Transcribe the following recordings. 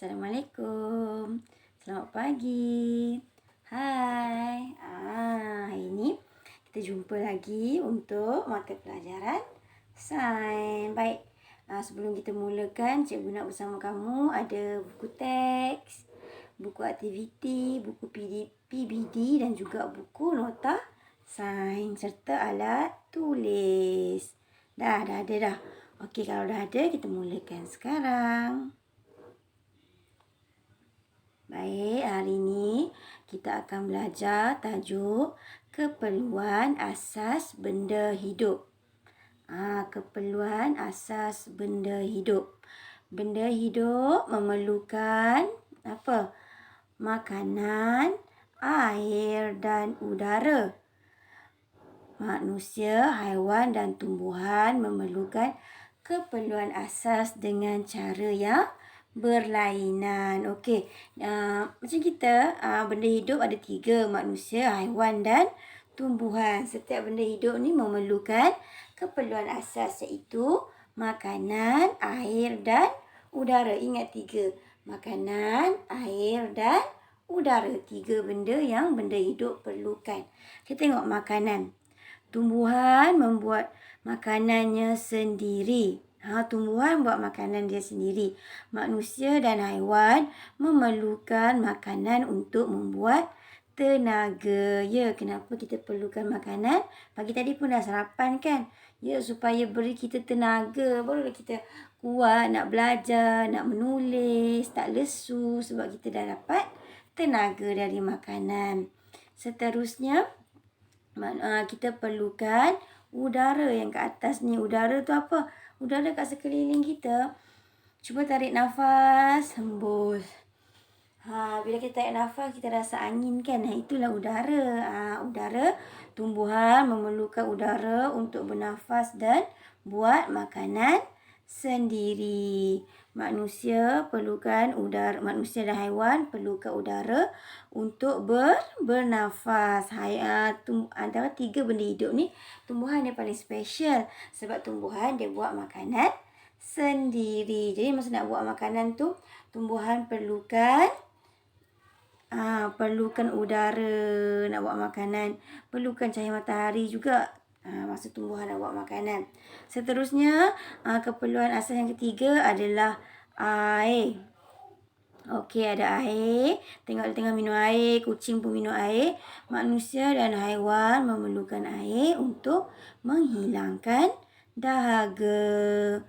Assalamualaikum. Selamat pagi. Hai. Hari ini kita jumpa lagi untuk mata pelajaran sains. Baik. Sebelum kita mulakan, cikgu nak bersama kamu ada buku teks, buku aktiviti, buku PBD dan juga buku nota sains serta alat tulis. Dah ada dah. Okey, kalau dah ada kita mulakan sekarang. Baik, hari ini kita akan belajar tajuk keperluan asas benda hidup. Keperluan asas benda hidup. Benda hidup memerlukan apa? Makanan, air dan udara. Manusia, haiwan dan tumbuhan memerlukan keperluan asas dengan cara yang berlainan. Okey, macam kita, benda hidup ada 3, manusia, haiwan dan tumbuhan. Setiap benda hidup ni memerlukan keperluan asas iaitu makanan, air dan udara. Ingat 3, makanan, air dan udara. 3 benda yang benda hidup perlukan. Kita tengok makanan. Tumbuhan membuat makanannya sendiri. Tumbuhan buat makanan dia sendiri. Manusia dan haiwan memerlukan makanan untuk membuat tenaga. Ya, kenapa kita perlukan makanan? Pagi tadi pun dah sarapan kan? Ya, supaya beri kita tenaga. Barulah kita kuat nak belajar, nak menulis, tak lesu sebab kita dah dapat tenaga dari makanan. Seterusnya, kita perlukan udara yang ke atas ni. Udara tu apa? Udara kat sekeliling kita. Cuba tarik nafas, hembus. Bila kita tarik nafas, kita rasa angin kan? Itulah udara. Udara, tumbuhan memerlukan udara untuk bernafas dan buat makanan sendiri. Manusia perlukan udara. Manusia dan haiwan perlukan udara untuk bernafas. Antara 3 benda hidup ni, tumbuhan dia paling special. Sebab tumbuhan dia buat makanan sendiri. Jadi masa nak buat makanan tu, tumbuhan perlukan udara nak buat makanan. Perlukan cahaya matahari juga masa tumbuhan nak buat makanan. Seterusnya, keperluan asas yang ketiga adalah air. Okey, ada air. Tengok dia tengah minum air. Kucing pun minum air. Manusia dan haiwan memerlukan air untuk menghilangkan dahaga.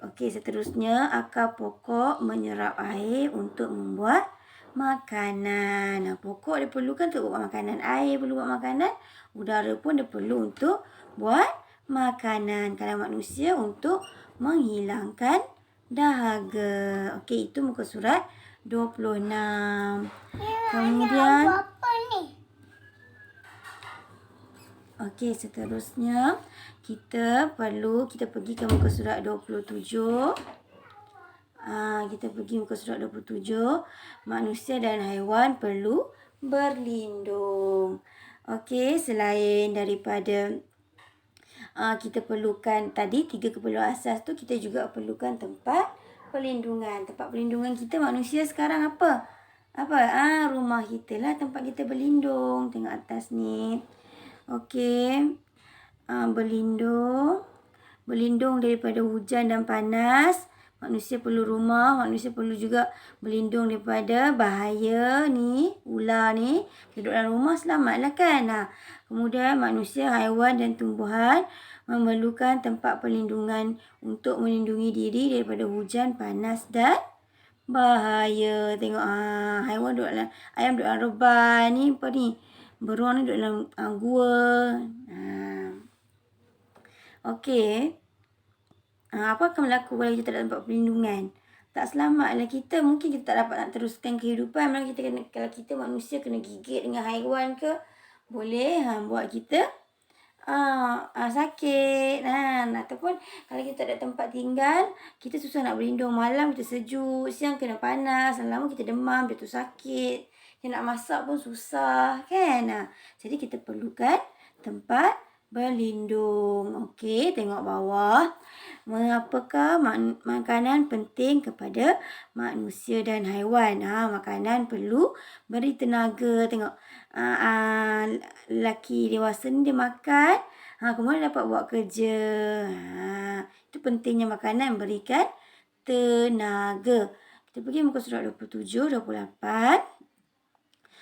Okey, seterusnya akar pokok menyerap air untuk membuat makanan. Pokok dia perlukan untuk buat makanan. Air perlu buat makanan. Udara pun dia perlu untuk buat makanan. Kalau manusia untuk menghilangkan dahaga. Okey, itu muka surat 26. Kemudian okey, seterusnya kita pergi ke muka surat 27. Kita pergi muka surat 27. Manusia dan haiwan perlu berlindung. Okey, selain daripada kita perlukan tadi 3 keperluan asas tu, kita juga perlukan tempat perlindungan. Tempat perlindungan kita manusia sekarang apa? Rumah kita lah tempat kita berlindung. Tengok atas ni. Okey. Berlindung daripada hujan dan panas. Manusia perlu rumah. Manusia perlu juga berlindung daripada bahaya ni. Ular ni. Duduk dalam rumah selamatlah kan. Kemudian manusia, haiwan dan tumbuhan memerlukan tempat perlindungan untuk melindungi diri daripada hujan, panas dan bahaya. Tengok haiwan duduk dalam, ayam duduk dalam reban ni. Apa ni? Beruang ni duduk dalam gua. Okey. Apa akan berlaku kalau kita tak ada tempat perlindungan? Tak selamatlah kita. Mungkin kita tak dapat nak teruskan kehidupan. Kalau kita manusia kena gigit dengan haiwan ke, boleh buat kita sakit. Ataupun kalau kita tak ada tempat tinggal, kita susah nak berlindung. Malam kita sejuk, siang kena panas, lama kita demam, jatuh sakit. Kita nak masak pun susah kan. Jadi kita perlukan tempat berlindung. Okey, tengok bawah. Mengapakah makanan penting kepada manusia dan haiwan? Makanan perlu beri tenaga. Tengok, lelaki dewasa ni dia makan, kemudian dapat buat kerja. Itu pentingnya makanan, berikan tenaga. Kita pergi muka surat 27, 28.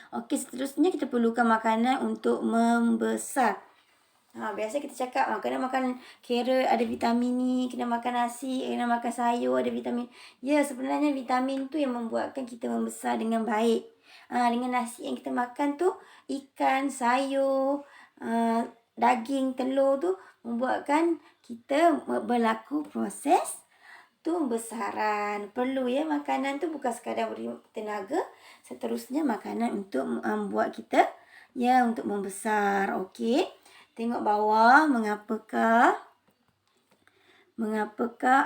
Okey, seterusnya kita perlukan makanan untuk membesar. Biasa kita cakap kena makan carrot ada vitamin ni, kena makan nasi, kena makan sayur ada vitamin. Ya, sebenarnya vitamin tu yang membuatkan kita membesar dengan baik. Dengan nasi yang kita makan tu, ikan, sayur, daging, telur tu membuatkan kita berlaku proses pembesaran. Perlu ya makanan tu bukan sekadar beri tenaga, seterusnya makanan untuk membuat kita untuk membesar. Okey. Tengok bawah, mengapakah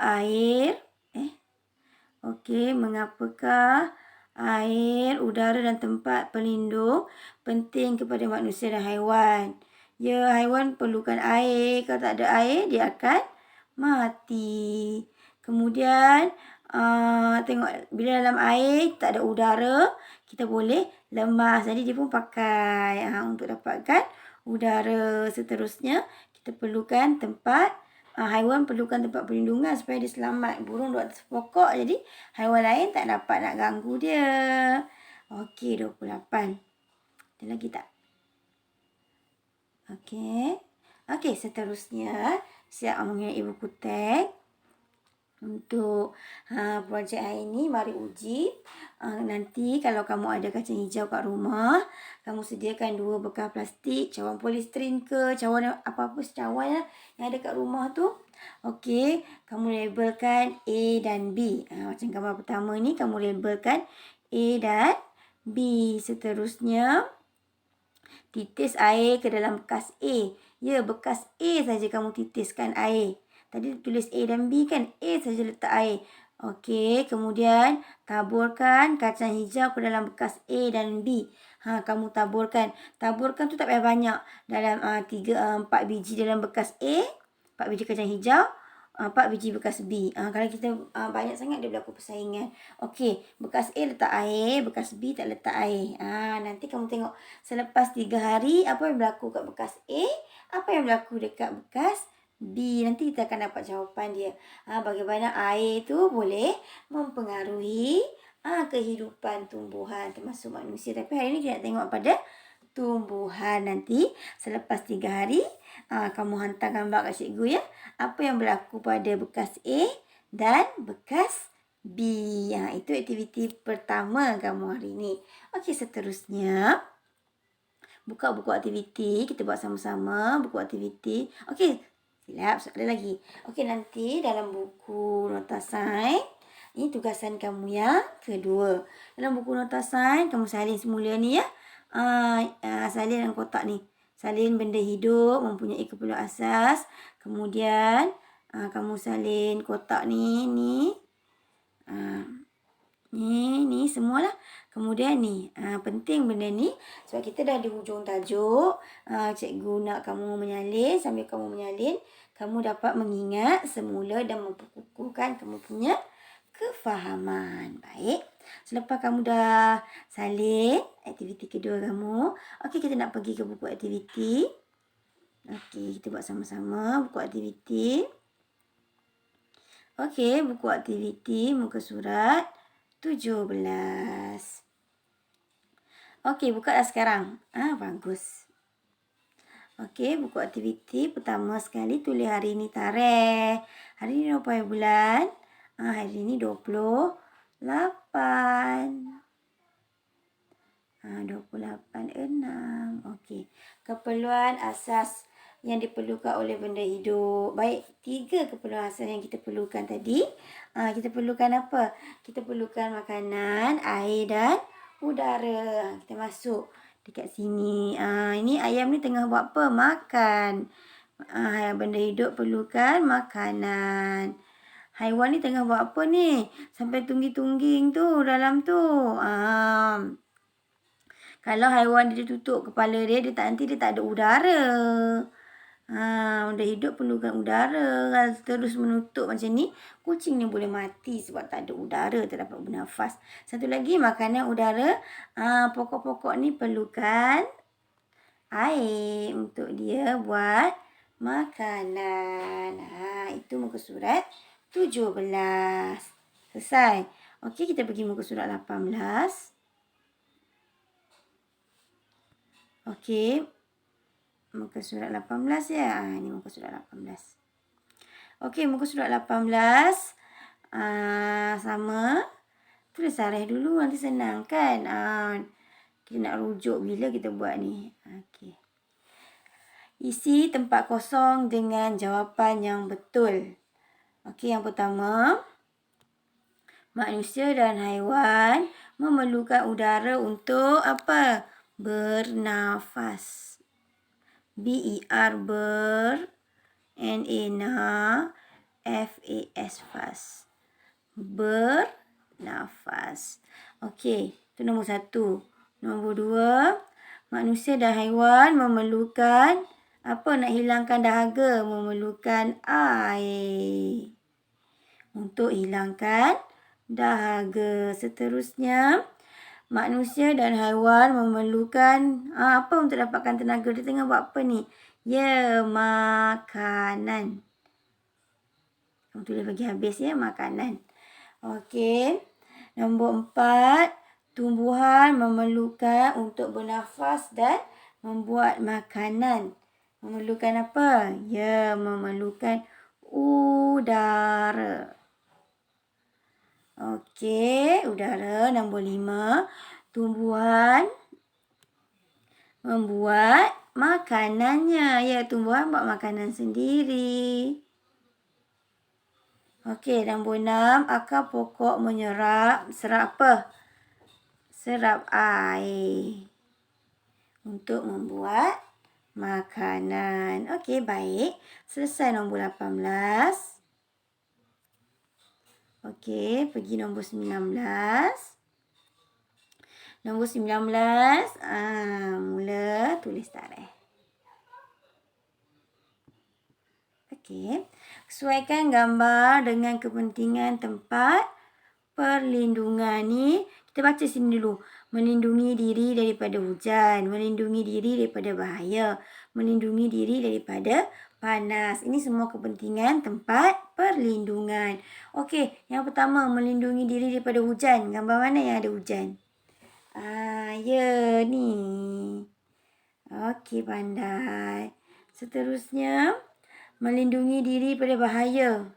air mengapakah air, udara dan tempat pelindung penting kepada manusia dan haiwan? Ya, haiwan perlukan air. Kalau tak ada air, dia akan mati. Kemudian, tengok bila dalam air tak ada udara, kita boleh lemas. Jadi dia pun pakai untuk dapatkan udara. Seterusnya kita perlukan tempat, haiwan perlukan tempat perlindungan supaya dia selamat. Burung duduk atas pokok, jadi haiwan lain tak dapat nak ganggu dia. Okey, 28. Ada lagi tak? Okey, seterusnya siap mengenai buku teks. Untuk projek hari ini, mari uji. Nanti kalau kamu ada kacang hijau kat rumah, kamu sediakan 2 bekal plastik, cawan polistiren ke, cawan apa-apa cawan yang ada kat rumah tu. Okey, kamu labelkan A dan B. Macam gambar pertama ni, kamu labelkan A dan B. Seterusnya, titis air ke dalam bekas A. Ya, bekas A saja kamu titiskan air. Tadi tulis A dan B kan? A saja letak air. Okey, kemudian taburkan kacang hijau ke dalam bekas A dan B. Kamu taburkan. Taburkan tu tak payah banyak. Dalam 4 biji dalam bekas A, 4 biji kacang hijau, 4 biji bekas B. Kalau kita banyak sangat, dia berlaku persaingan. Okey, bekas A letak air, bekas B tak letak air. Nanti kamu tengok selepas 3 hari, apa yang berlaku kat bekas A, apa yang berlaku dekat bekas B. Nanti kita akan dapat jawapan dia. Bagaimana air tu boleh mempengaruhi kehidupan tumbuhan termasuk manusia. Tapi hari ni kita nak tengok pada tumbuhan. Nanti selepas 3 hari, kamu hantar gambar kat cikgu ya. Apa yang berlaku pada bekas A dan bekas B. Itu aktiviti pertama kamu hari ni. Okey, seterusnya buka buku aktiviti. Kita buat sama-sama buku aktiviti. Okey, silap, ada lagi. Okey, nanti dalam buku nota sains, ini tugasan kamu yang kedua. Dalam buku nota sains, kamu salin semula ni ya. Salin dalam kotak ni. Salin benda hidup mempunyai keperluan asas. Kemudian, kamu salin kotak ni. Ni semualah. Kemudian ni, penting benda ni sebab kita dah di hujung tajuk. Cikgu nak kamu menyalin. Sambil kamu menyalin, kamu dapat mengingat semula dan memperkukuhkan kamu punya kefahaman. Baik. Selepas kamu dah salin aktiviti kedua kamu, okey, kita nak pergi ke buku aktiviti. Okey, kita buat sama-sama buku aktiviti. Okey, buku aktiviti muka surat 17. Okey, buka dah sekarang. Bagus. Okey, buku aktiviti pertama sekali tulis hari ni tarikh. Hari ni berapa bulan? Hari ni 28. 28/6. Okey. Keperluan asas yang diperlukan oleh benda hidup. Baik, 3 keperluan asas yang kita perlukan tadi. Kita perlukan apa? Kita perlukan makanan, air dan udara. Kita masuk dekat sini. Ini ayam ni tengah buat apa? Makan. Benda hidup perlukan makanan. Haiwan ni tengah buat apa ni? Sampai tungging-tungging tu dalam tu. Kalau haiwan dia tutup kepala dia, nanti dia tak ada udara. Benda hidup perlukan udara. Kalau terus menutup macam ni, kucing ni boleh mati sebab tak ada udara, tak dapat bernafas. Satu lagi, makanan udara. Pokok-pokok ni perlukan air untuk dia buat makanan. Itu muka surat 17. Selesai. Okey, kita pergi muka surat 18. Okey. Muka surat 18 ya. Ini muka surat 18. Okey, muka surat 18. Sama. Tulis sarih dulu, nanti senang kan. Kita nak rujuk bila kita buat ni. Okey. Isi tempat kosong dengan jawapan yang betul. Okey, yang pertama. Manusia dan haiwan memerlukan udara untuk apa? Bernafas. B-E-R ber. N-A-F-A-S fas. Bernafas. Okey, itu nombor 1. Nombor 2. Manusia dan haiwan memerlukan apa? Nak hilangkan dahaga. Memerlukan air. Untuk hilangkan dahaga. Seterusnya, manusia dan haiwan memerlukan apa untuk dapatkan tenaga? Dia tengah buat apa ni? Ya, makanan. Kamu tulis bagi habis ya, makanan. Okey. Nombor 4. Tumbuhan memerlukan untuk bernafas dan membuat makanan. Memerlukan apa? Ya, memerlukan udara. Okey, udara. Nombor 5. Tumbuhan membuat makanannya. Ya, tumbuhan buat makanan sendiri. Okey, nombor 6. Akar pokok serap apa? Serap air. Untuk membuat makanan. Okey, baik. Selesai nombor 18. Okey, pergi nombor 19. Nombor 19, mula tulis tarikh. Okey. Sesuaikan gambar dengan kepentingan tempat perlindungan ni. Kita baca sini dulu. Melindungi diri daripada hujan. Melindungi diri daripada bahaya. Melindungi diri daripada panas. Ini semua kepentingan tempat perlindungan. Okey, yang pertama melindungi diri daripada hujan. Gambar mana yang ada hujan? Ya, ni. Okey, pandai. Seterusnya, melindungi diri daripada bahaya.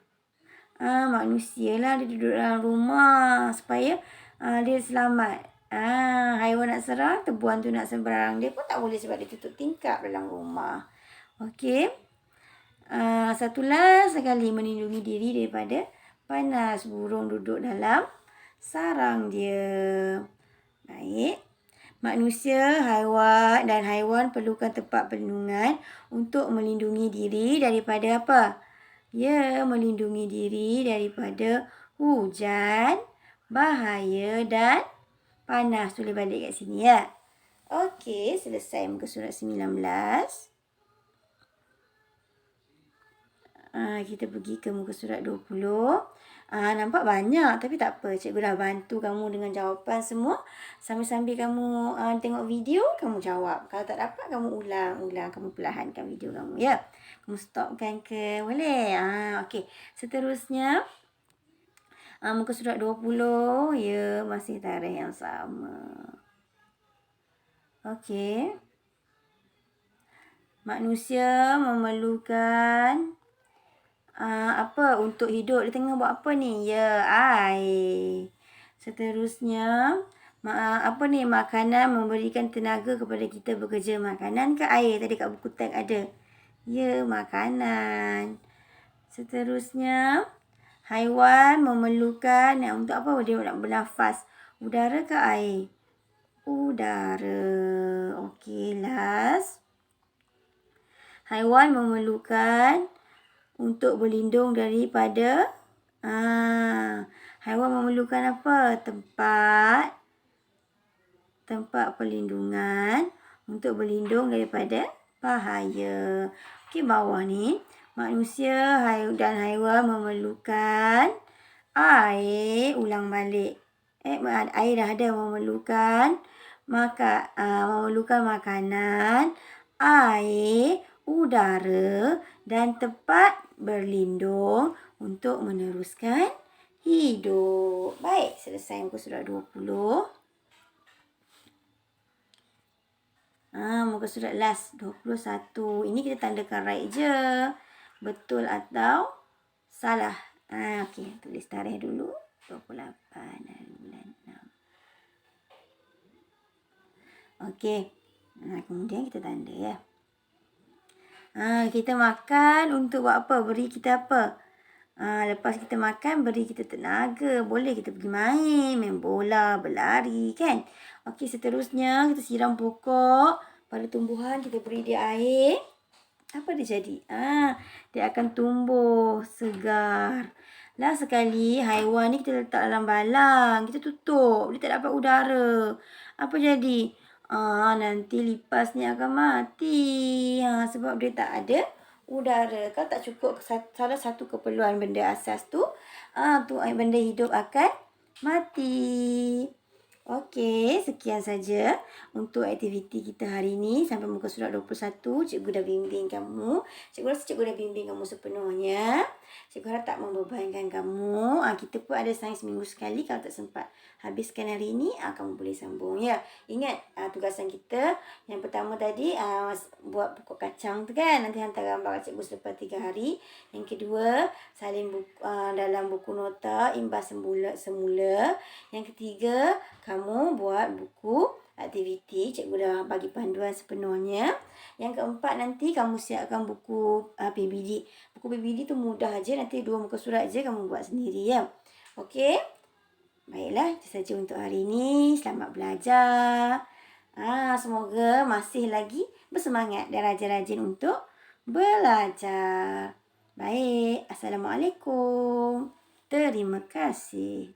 Manusia lah dia duduk dalam rumah supaya dia selamat. Haiwan nak serang, tebuan tu nak seberang. Dia pun tak boleh sebab dia tutup tingkap dalam rumah. Okey. Satu last sekali, melindungi diri daripada panas. Burung duduk dalam sarang dia. Baik. Manusia, haiwan perlukan tempat perlindungan untuk melindungi diri daripada apa? Ya, melindungi diri daripada hujan, bahaya dan panas. Tulis balik kat sini ya. Okey, selesai muka surat 19. Kita pergi ke muka surat 20. Nampak banyak tapi tak apa. Cikgu dah bantu kamu dengan jawapan semua. Sambil-sambil kamu tengok video, kamu jawab. Kalau tak dapat, kamu ulang. Kamu perlahankan video kamu ya. Kamu stopkan ke? Boleh? Okey. Seterusnya, muka surat 20. Ya, masih tarikh yang sama. Okey. Manusia memerlukan apa untuk hidup. Dia tengah buat apa ni? Ya, air. Seterusnya, apa ni? Makanan memberikan tenaga kepada kita bekerja. Makanan ke air? Tadi kat buku teks ada. Ya, makanan. Seterusnya, haiwan memerlukan untuk apa? Dia nak bernafas. Udara ke air? Udara. Okey, last. Haiwan memerlukan untuk berlindung daripada haiwan memerlukan apa? Tempat perlindungan untuk berlindung daripada bahaya. Okey, bawah ni. Manusia dan haiwan memerlukan air. Ulang balik. Air dah ada. Memerlukan makanan, air, udara dan tempat berlindung untuk meneruskan hidup. Baik, selesai muka surat 20. Muka surat last 21. Ini kita tandakan right je. Betul atau salah. Okey, tulis tarikh dulu. 28 hari bulan 6. Okey. Kemudian kita tanda ya. Kita makan untuk buat apa? Beri kita apa? Lepas kita makan, beri kita tenaga. Boleh kita pergi main bola, berlari kan? Okey, seterusnya kita siram pokok. Pada tumbuhan kita beri dia air. Apa dia jadi? Dia akan tumbuh segar. Last sekali, haiwan ni kita letak dalam balang. Kita tutup. Dia tak dapat udara. Apa jadi? Nanti lipas ni akan mati. Sebab dia tak ada udara. Kalau tak cukup salah satu keperluan benda asas tu, benda hidup akan mati. Okey, sekian saja untuk aktiviti kita hari ini. Sampai muka surat 21, cikgu dah bimbing kamu. Cikgu rasa cikgu dah bimbing kamu sepenuhnya. Cikgu harap tak membebankan kamu. Kita pun ada sains minggu sekali. Kalau tak sempat habiskan hari ini, kamu boleh sambung ya. Ingat tugasan kita. Yang pertama tadi, buat pokok kacang tu kan. Nanti hantar gambar kat cikgu selepas 3 hari. Yang kedua, salin dalam buku nota imbas semula. Yang ketiga, kamu buat buku aktiviti. Cikgu dah bagi panduan sepenuhnya. Yang keempat, nanti kamu siapkan buku PBD. Buku PBD tu mudah aja. Nanti 2 muka surat je kamu buat sendiri ya. Okey. Baiklah, itu saja untuk hari ini. Selamat belajar. Semoga masih lagi bersemangat dan rajin-rajin untuk belajar. Baik. Assalamualaikum. Terima kasih.